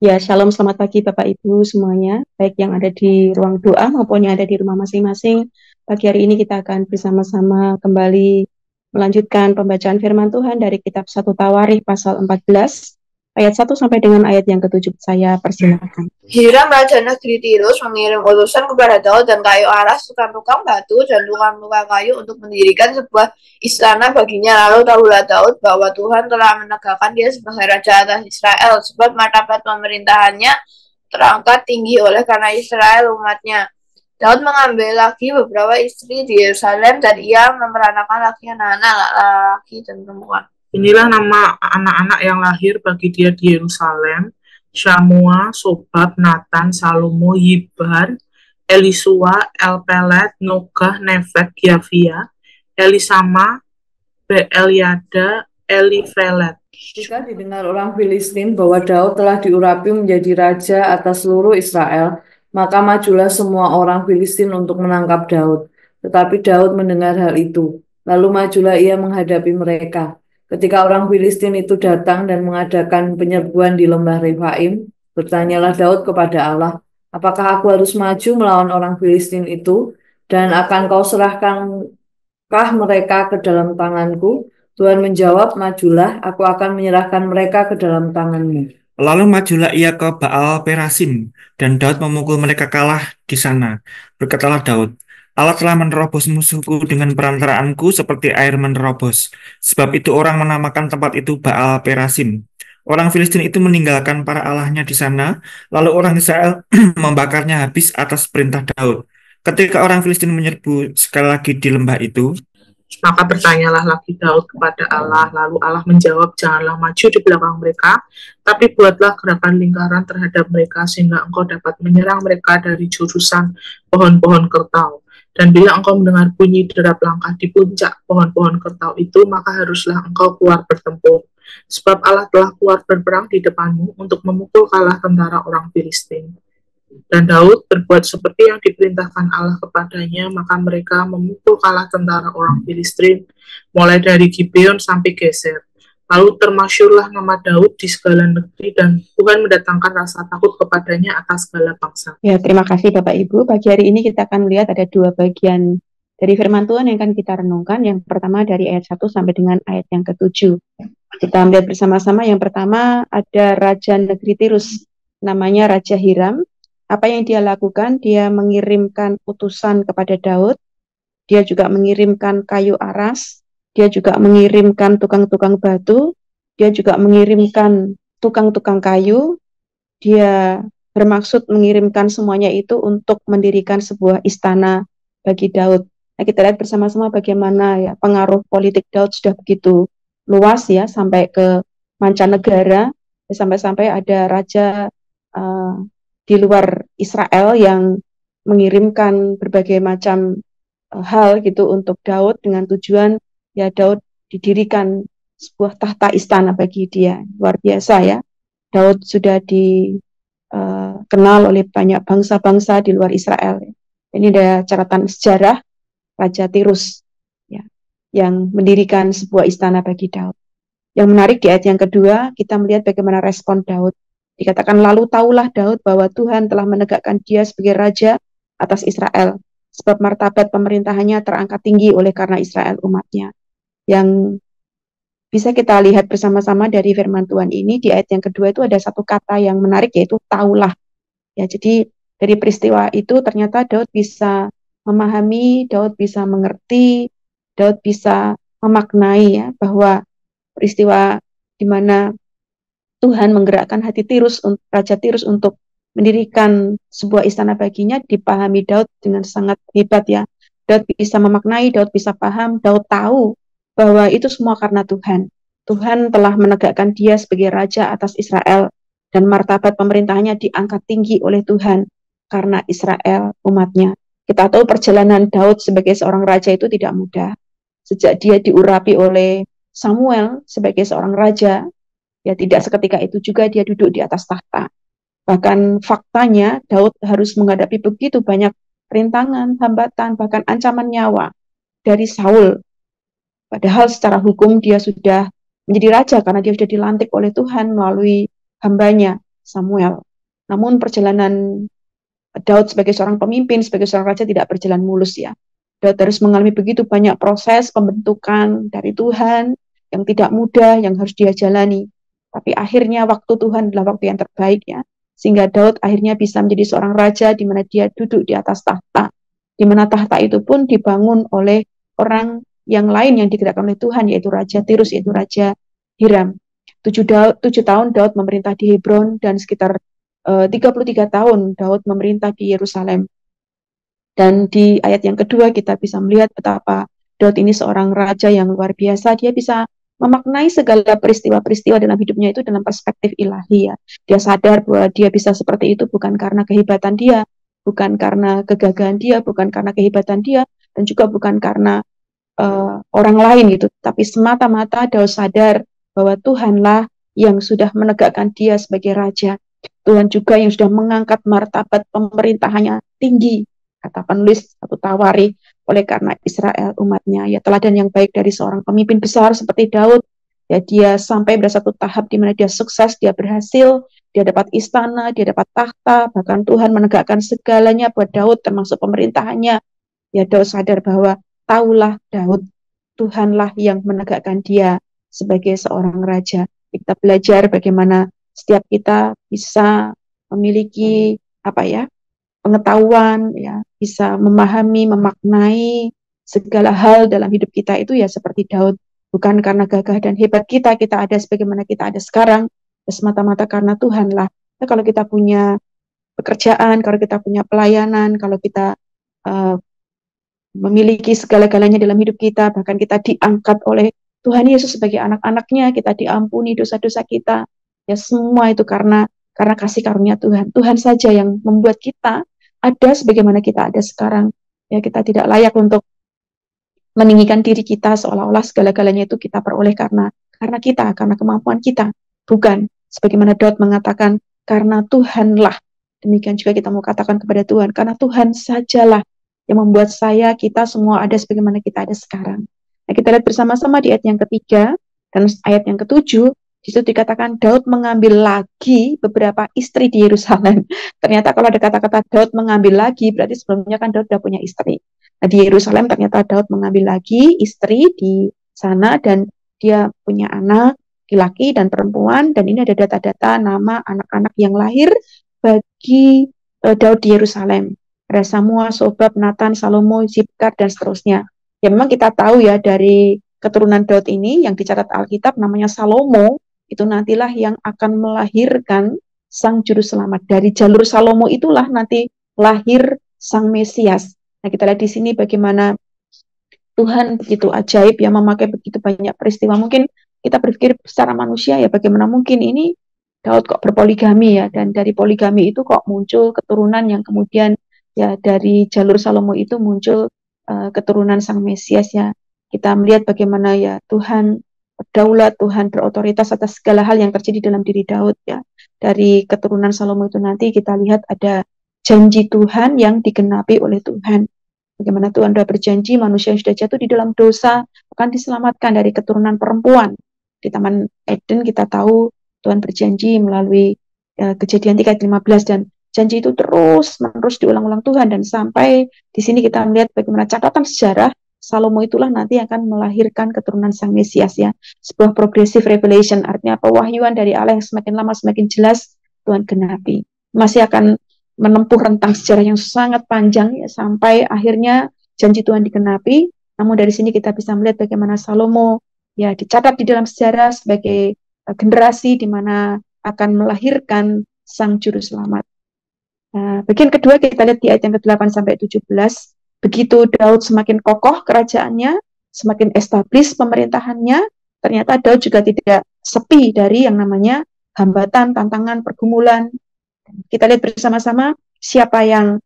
Ya, shalom, selamat pagi Bapak Ibu semuanya, baik yang ada di ruang doa maupun yang ada di rumah masing-masing. Pagi hari ini kita akan bersama-sama kembali melanjutkan pembacaan firman Tuhan dari kitab 1 Tawarikh pasal 14, ayat 1 sampai dengan ayat yang ke-7. Saya persilakan. Hiram Raja Negeri Tirus mengirim utusan kepada Daud dan kayu aras, tukang-tukang batu, dan tukang-tukang kayu untuk mendirikan sebuah istana baginya. Lalu tahulah Daud bahwa Tuhan telah menegakkan dia sebagai raja atas Israel, sebab martabat pemerintahannya terangkat tinggi oleh karena Israel umatnya. Daud mengambil lagi beberapa istri di Yerusalem dan ia memperanakan lagi anak-anak laki dan perempuan. Inilah nama anak-anak yang lahir bagi dia di Yerusalem: Syamua, Sobab, Natan, Salomo, Yibhar, Elisua, Elpelet, Nogah, Nefeg, Yafia, Elisama, Beelyada, Elifelet. Jika didengar orang Filistin bahwa Daud telah diurapi menjadi raja atas seluruh Israel, maka majulah semua orang Filistin untuk menangkap Daud. Tetapi Daud mendengar hal itu, lalu majulah ia menghadapi mereka. Ketika orang Filistin itu datang dan mengadakan penyerbuan di lembah Refaim, bertanyalah Daud kepada Allah, apakah aku harus maju melawan orang Filistin itu, dan akan kau serahkankah mereka ke dalam tanganku? Tuhan menjawab, majulah, aku akan menyerahkan mereka ke dalam tanganmu. Lalu majulah ia ke Baal Perasim, dan Daud memukul mereka kalah di sana. Berkatalah Daud, Allah telah menerobos musuhku dengan perantaraanku seperti air menerobos. Sebab itu orang menamakan tempat itu Baal Perasim. Orang Filistin itu meninggalkan para allahnya di sana, lalu orang Israel membakarnya habis atas perintah Daud. Ketika orang Filistin menyerbu sekali lagi di lembah itu, Maka bertanyalah lagi Daud kepada Allah, lalu Allah menjawab, janganlah maju di belakang mereka, tapi buatlah gerakan lingkaran terhadap mereka, sehingga engkau dapat menyerang mereka dari jurusan pohon-pohon kertau. Dan bila engkau mendengar bunyi derap langkah di puncak pohon-pohon kertau itu, maka haruslah engkau keluar bertempur. Sebab Allah telah keluar berperang di depanmu untuk memukul kalah tentara orang Filistin. Dan Daud berbuat seperti yang diperintahkan Allah kepadanya, maka mereka memukul kalah tentara orang Filistin, mulai dari Gibeon sampai Geser. Lalu termasyurlah nama Daud di segala negeri, dan Tuhan mendatangkan rasa takut kepadanya atas segala bangsa. Ya, terima kasih Bapak Ibu. Pagi hari ini kita akan melihat ada dua bagian dari firman Tuhan yang akan kita renungkan. Yang pertama dari ayat 1 sampai dengan ayat yang ke-7. Kita melihat bersama-sama. Yang pertama ada Raja Negeri Tirus, namanya Raja Hiram. Apa yang dia lakukan? Dia mengirimkan utusan kepada Daud. Dia juga mengirimkan kayu aras. Dia juga mengirimkan tukang-tukang batu. Dia juga mengirimkan tukang-tukang kayu. Dia bermaksud mengirimkan semuanya itu untuk mendirikan sebuah istana bagi Daud. Nah, kita lihat bersama-sama bagaimana ya pengaruh politik Daud sudah begitu luas ya sampai ke mancanegara, sampai-sampai ada raja di luar Israel yang mengirimkan berbagai macam hal gitu untuk Daud dengan tujuan ya Daud didirikan sebuah tahta istana bagi dia. Luar biasa ya. Daud sudah dikenal oleh banyak bangsa-bangsa di luar Israel. Ini ada catatan sejarah Raja Tirus ya, yang mendirikan sebuah istana bagi Daud. Yang menarik di ayat yang kedua, kita melihat bagaimana respon Daud. Dikatakan, lalu tahulah Daud bahwa Tuhan telah menegakkan dia sebagai raja atas Israel, sebab martabat pemerintahannya terangkat tinggi oleh karena Israel umatnya. Yang bisa kita lihat bersama-sama dari firman Tuhan ini, di ayat yang kedua itu ada satu kata yang menarik, yaitu tahulah. Ya, jadi dari peristiwa itu ternyata Daud bisa memahami, Daud bisa mengerti, Daud bisa memaknai ya, bahwa peristiwa di mana Tuhan menggerakkan hati Raja Tirus untuk mendirikan sebuah istana baginya, dipahami Daud dengan sangat hebat ya. Daud bisa memaknai, Daud bisa paham, Daud tahu bahwa itu semua karena Tuhan. Tuhan telah menegakkan dia sebagai raja atas Israel, dan martabat pemerintahannya diangkat tinggi oleh Tuhan karena Israel umatnya. Kita tahu perjalanan Daud sebagai seorang raja itu tidak mudah. Sejak dia diurapi oleh Samuel sebagai seorang raja, ya tidak seketika itu juga dia duduk di atas tahta. Bahkan faktanya Daud harus menghadapi begitu banyak rintangan, hambatan, bahkan ancaman nyawa dari Saul. Padahal secara hukum dia sudah menjadi raja karena dia sudah dilantik oleh Tuhan melalui hambanya. Samuel. Namun perjalanan Daud sebagai seorang pemimpin, sebagai seorang raja tidak berjalan mulus ya. Daud harus mengalami begitu banyak proses pembentukan dari Tuhan yang tidak mudah, yang harus dia jalani. Tapi akhirnya waktu Tuhan adalah waktu yang terbaik ya. Sehingga Daud akhirnya bisa menjadi seorang raja di mana dia duduk di atas tahta. Di mana tahta itu pun dibangun oleh orang yang lain yang digerakkan oleh Tuhan, yaitu Raja Tirus, yaitu Raja Hiram. 7 tahun Daud memerintah di Hebron dan sekitar 33 tahun Daud memerintah di Yerusalem. Dan di ayat yang kedua kita bisa melihat betapa Daud ini seorang raja yang luar biasa. Dia bisa memaknai segala peristiwa-peristiwa dalam hidupnya itu dalam perspektif ilahi ya. Dia sadar bahwa dia bisa seperti itu bukan karena kehebatan dia, bukan karena kegagahan dia, bukan karena kehebatan dia, dan juga bukan karena orang lain gitu. Tapi semata-mata Daud sadar bahwa Tuhanlah yang sudah menegakkan dia sebagai raja. Tuhan juga yang sudah mengangkat martabat pemerintahannya tinggi, kata penulis atau Tawari, oleh karena Israel umatnya. Ya, teladan yang baik dari seorang pemimpin besar seperti Daud. Ya, dia sampai pada satu tahap di mana dia sukses, dia berhasil, dia dapat istana, dia dapat tahta, bahkan Tuhan menegakkan segalanya buat Daud termasuk pemerintahannya. Ya, Daud sadar bahwa taulah Daud, Tuhanlah yang menegakkan dia sebagai seorang raja. Kita belajar bagaimana setiap kita bisa memiliki pengetahuan, ya, bisa memahami, memaknai segala hal dalam hidup kita itu ya seperti Daud. Bukan karena gagah dan hebat kita ada sebagaimana kita ada sekarang, ya semata-mata karena Tuhanlah. Ya, kalau kita punya pekerjaan, kalau kita punya pelayanan, kalau kita memiliki segala-galanya dalam hidup kita, bahkan kita diangkat oleh Tuhan Yesus sebagai anak-anaknya, kita diampuni dosa-dosa kita, ya semua itu karena kasih karunia Tuhan. Tuhan saja yang membuat kita ada sebagaimana kita ada sekarang. Ya, kita tidak layak untuk meninggikan diri kita seolah-olah segala-galanya itu kita peroleh karena karena kemampuan kita. Bukan. Sebagaimana Daud mengatakan, karena Tuhanlah. Demikian juga kita mau katakan kepada Tuhan, karena Tuhan sajalah yang membuat kita semua ada sebagaimana kita ada sekarang. Nah, kita lihat bersama-sama di ayat yang ketiga dan ayat yang ketujuh. Di situ dikatakan Daud mengambil lagi beberapa istri di Yerusalem. Ternyata kalau ada kata-kata Daud mengambil lagi, berarti sebelumnya kan Daud sudah punya istri. Nah, di Yerusalem ternyata Daud mengambil lagi istri di sana dan dia punya anak laki-laki dan perempuan, dan ini ada data-data nama anak-anak yang lahir bagi Daud di Yerusalem. Ada Samua, Sobab, Nathan, Salomo, Zibkar, dan seterusnya. Ya memang kita tahu ya dari keturunan Daud ini yang dicatat Alkitab namanya Salomo, itu nantilah yang akan melahirkan sang juru selamat. Dari jalur Salomo itulah nanti lahir sang Mesias. Nah, kita lihat di sini bagaimana Tuhan begitu ajaib yang memakai begitu banyak peristiwa. Mungkin kita berpikir secara manusia ya bagaimana mungkin ini Daud kok berpoligami ya, dan dari poligami itu kok muncul keturunan yang kemudian ya dari jalur Salomo itu muncul keturunan sang Mesias ya. Kita melihat bagaimana ya Tuhan berdaulat, Tuhan berotoritas atas segala hal yang terjadi dalam diri Daud ya. Dari keturunan Salomo itu nanti kita lihat ada janji Tuhan yang digenapi oleh Tuhan. Bagaimana Tuhan sudah berjanji manusia yang sudah jatuh di dalam dosa akan diselamatkan dari keturunan perempuan. Di Taman Eden kita tahu Tuhan berjanji melalui Kejadian 3:15 dan janji itu terus menerus diulang-ulang Tuhan, dan sampai di sini kita melihat bagaimana catatan sejarah Salomo itulah nanti akan melahirkan keturunan sang Mesias ya. Sebuah progressive revelation, artinya pewahyuan dari Allah yang semakin lama semakin jelas Tuhan genapi. Masih akan menempuh rentang sejarah yang sangat panjang ya, sampai akhirnya janji Tuhan digenapi. Namun dari sini kita bisa melihat bagaimana Salomo ya dicatat di dalam sejarah sebagai generasi di mana akan melahirkan sang juru selamat. Bagian kedua kita lihat di ayat yang ke-8 sampai 17. Begitu Daud semakin kokoh kerajaannya, semakin establis pemerintahannya, ternyata Daud juga tidak sepi dari yang namanya hambatan, tantangan, pergumulan. Kita lihat bersama-sama siapa yang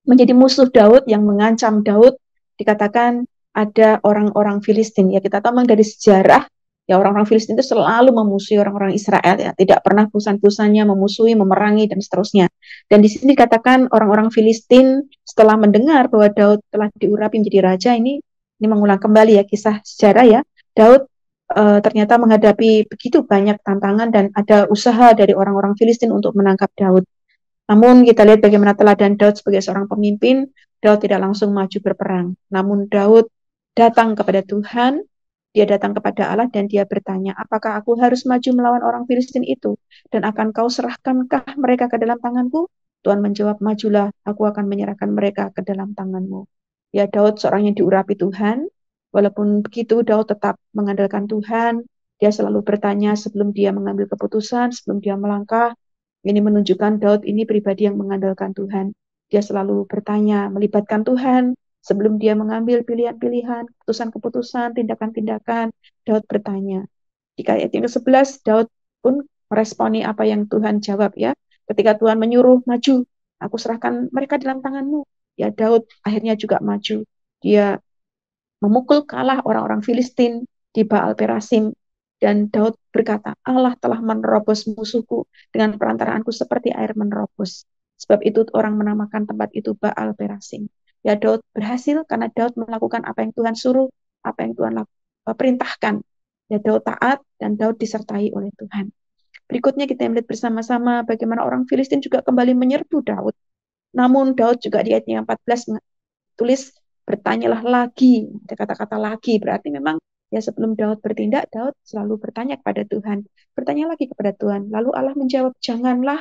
menjadi musuh Daud, yang mengancam Daud. Dikatakan ada orang-orang Filistin. Ya, kita tahu memang dari sejarah ya orang-orang Filistin itu selalu memusuhi orang-orang Israel ya, tidak pernah bosan-bosannya memusuhi, memerangi dan seterusnya. Dan di sini dikatakan orang-orang Filistin setelah mendengar bahwa Daud telah diurapi menjadi raja, ini mengulang kembali ya kisah sejarah ya. Daud ternyata menghadapi begitu banyak tantangan dan ada usaha dari orang-orang Filistin untuk menangkap Daud. Namun kita lihat bagaimana teladan Daud sebagai seorang pemimpin. Daud tidak langsung maju berperang. Namun Daud datang kepada Tuhan, dia datang kepada Allah dan dia bertanya, apakah aku harus maju melawan orang Filistin itu? Dan akan kau serahkankah mereka ke dalam tanganku? Tuhan menjawab, majulah, aku akan menyerahkan mereka ke dalam tanganmu. Ya, Daud seorang yang diurapi Tuhan. Walaupun begitu, Daud tetap mengandalkan Tuhan. Dia selalu bertanya sebelum dia mengambil keputusan, sebelum dia melangkah. Ini menunjukkan Daud ini pribadi yang mengandalkan Tuhan. Dia selalu bertanya, melibatkan Tuhan. Sebelum dia mengambil pilihan-pilihan, keputusan-keputusan, tindakan-tindakan, Daud bertanya. Di ayat yang ke-11, Daud pun meresponi apa yang Tuhan jawab ya. Ketika Tuhan menyuruh, maju, aku serahkan mereka dalam tanganmu. Ya, Daud akhirnya juga maju. Dia memukul kalah orang-orang Filistin di Baal Perasim. Dan Daud berkata, Allah telah menerobos musuhku dengan perantaraanku seperti air menerobos. Sebab itu orang menamakan tempat itu Baal Perasim. Ya, Daud berhasil karena Daud melakukan apa yang Tuhan suruh, apa yang Tuhan perintahkan. Ya, Daud taat dan Daud disertai oleh Tuhan. Berikutnya kita melihat bersama-sama bagaimana orang Filistin juga kembali menyerbu Daud. Namun Daud juga di ayat yang 14 tulis, bertanyalah lagi. Ada kata-kata lagi, berarti memang ya sebelum Daud bertindak, Daud selalu bertanya kepada Tuhan. Bertanya lagi kepada Tuhan. Lalu Allah menjawab, janganlah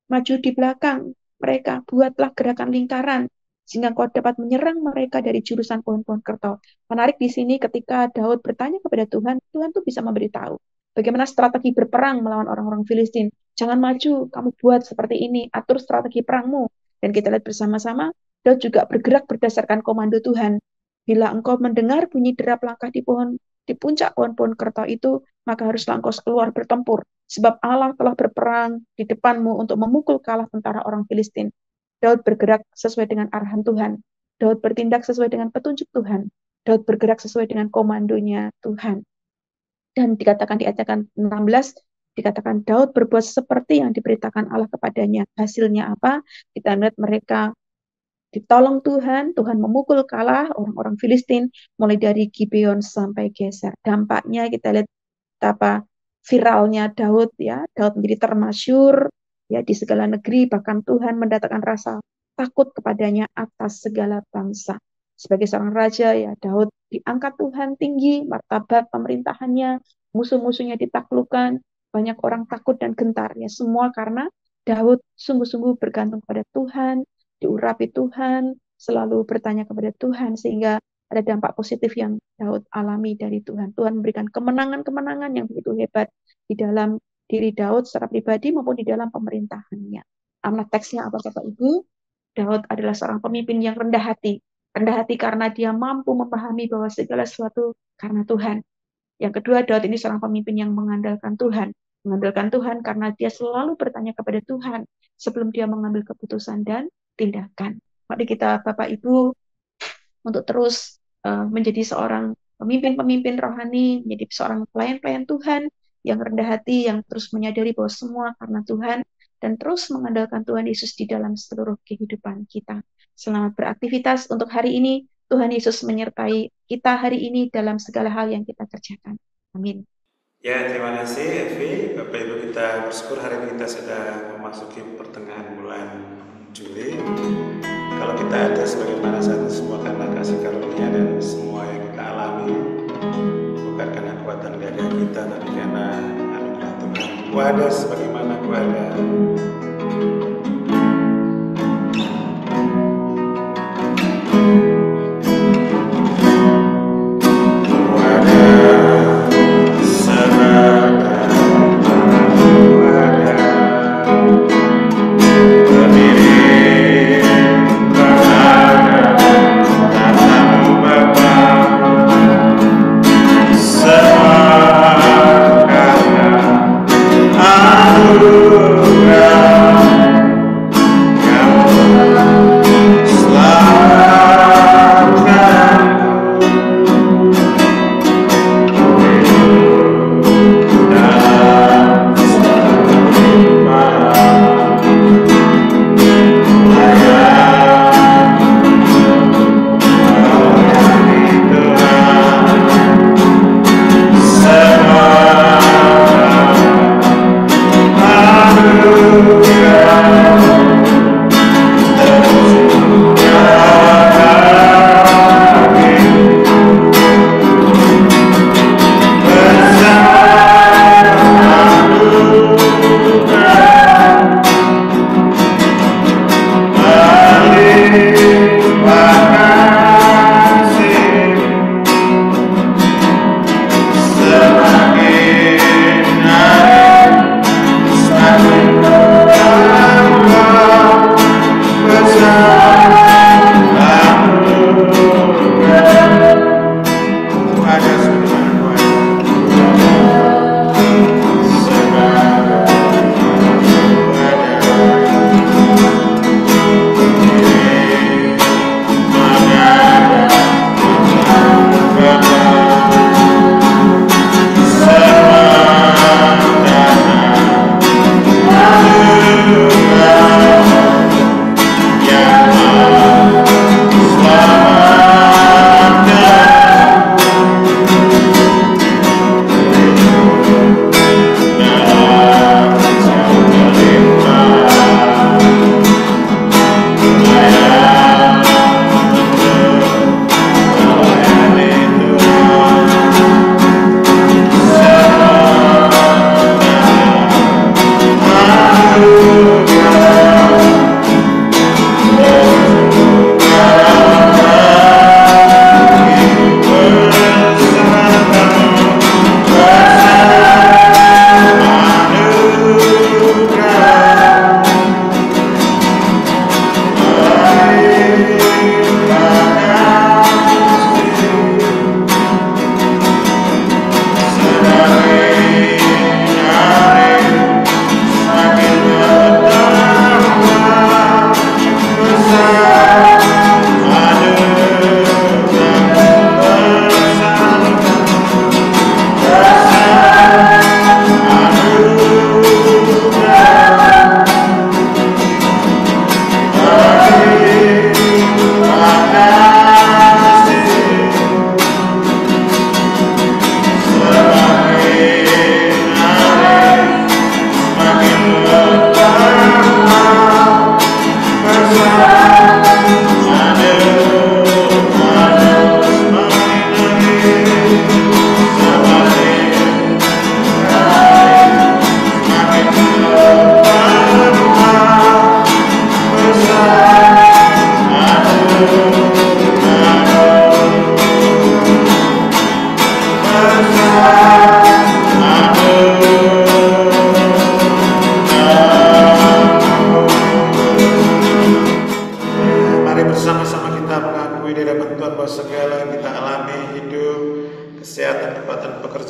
maju di belakang mereka, buatlah gerakan lingkaran, sehingga kau dapat menyerang mereka dari jurusan pohon-pohon kertau. Menarik di sini ketika Daud bertanya kepada Tuhan, Tuhan tuh bisa memberitahu bagaimana strategi berperang melawan orang-orang Filistin. Jangan maju, kamu buat seperti ini, atur strategi perangmu. Dan kita lihat bersama-sama, Daud juga bergerak berdasarkan komando Tuhan. Bila engkau mendengar bunyi derap langkah di puncak pohon-pohon kertau itu, maka haruslah engkau keluar bertempur. Sebab Allah telah berperang di depanmu untuk memukul kalah tentara orang Filistin. Daud bergerak sesuai dengan arahan Tuhan. Daud bertindak sesuai dengan petunjuk Tuhan. Daud bergerak sesuai dengan komandonya Tuhan. Dan dikatakan di ayat 16, dikatakan Daud berbuat seperti yang diberitakan Allah kepadanya. Hasilnya apa? Kita lihat mereka ditolong Tuhan, Tuhan memukul kalah orang-orang Filistin, mulai dari Gibeon sampai Geser. Dampaknya kita lihat betapa viralnya Daud, ya, Daud menjadi termasyur ya di segala negeri, bahkan Tuhan mendatangkan rasa takut kepadanya atas segala bangsa. Sebagai seorang raja, ya Daud diangkat Tuhan tinggi, martabat pemerintahannya, musuh-musuhnya ditaklukkan, banyak orang takut dan gentar, ya semua karena Daud sungguh-sungguh bergantung pada Tuhan, diurapi Tuhan, selalu bertanya kepada Tuhan, sehingga ada dampak positif yang Daud alami dari Tuhan. Tuhan memberikan kemenangan-kemenangan yang begitu hebat di dalam diri Daud secara pribadi maupun di dalam pemerintahannya. Amanat teksnya apa Bapak Ibu? Daud adalah seorang pemimpin yang rendah hati. Rendah hati karena dia mampu memahami bahwa segala sesuatu karena Tuhan. Yang kedua, Daud ini seorang pemimpin yang mengandalkan Tuhan. Mengandalkan Tuhan karena dia selalu bertanya kepada Tuhan sebelum dia mengambil keputusan dan tindakan. Mari kita Bapak Ibu untuk terus menjadi seorang pemimpin-pemimpin rohani, menjadi seorang pelayan-pelayan Tuhan yang rendah hati, yang terus menyadari bahwa semua karena Tuhan, dan terus mengandalkan Tuhan Yesus di dalam seluruh kehidupan kita. Selamat beraktivitas untuk hari ini. Tuhan Yesus menyertai kita hari ini dalam segala hal yang kita kerjakan. Amin. Ya, terima kasih Evi. Bapak Ibu, kita bersyukur hari ini kita sudah memasuki pertengahan bulan Juli. Kalau kita ada sebagaimana saat ini semua karena kasih karunia dan semua yang kita alami, bukan karena kekuatan dada kita, tapi karena anugerah Tuhan. Ku ada sebagaimana ku ada. Anugerah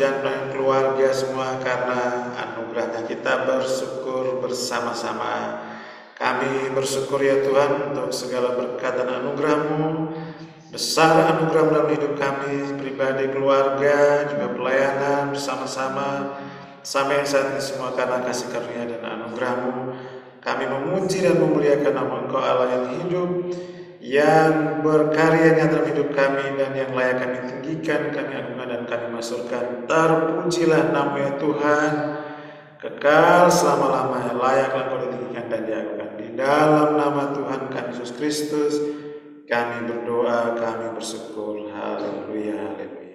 pekerjaan keluarga semua, karena anugerahnya kita bersyukur bersama-sama. Kami bersyukur ya Tuhan untuk segala berkat dan anugerah-Mu, besar anugerah dalam hidup kami, pribadi, keluarga, juga pelayanan bersama-sama sampai saat ini semua, karena kasih karunia dan anugerah-Mu. Kami memuji dan memuliakan nama Engkau Allah yang hidup, yang berkarya dalam hidup kami, dan yang layak kami tinggikan, kami agungkan dan kami masyurkan. Terpujilah nama ya Tuhan, kekal selama-lamanya, layaklah Kau ditinggikan dan diagungkan. Di dalam nama Tuhan kami Yesus Kristus kami berdoa, kami bersyukur. Haleluya, haleluya.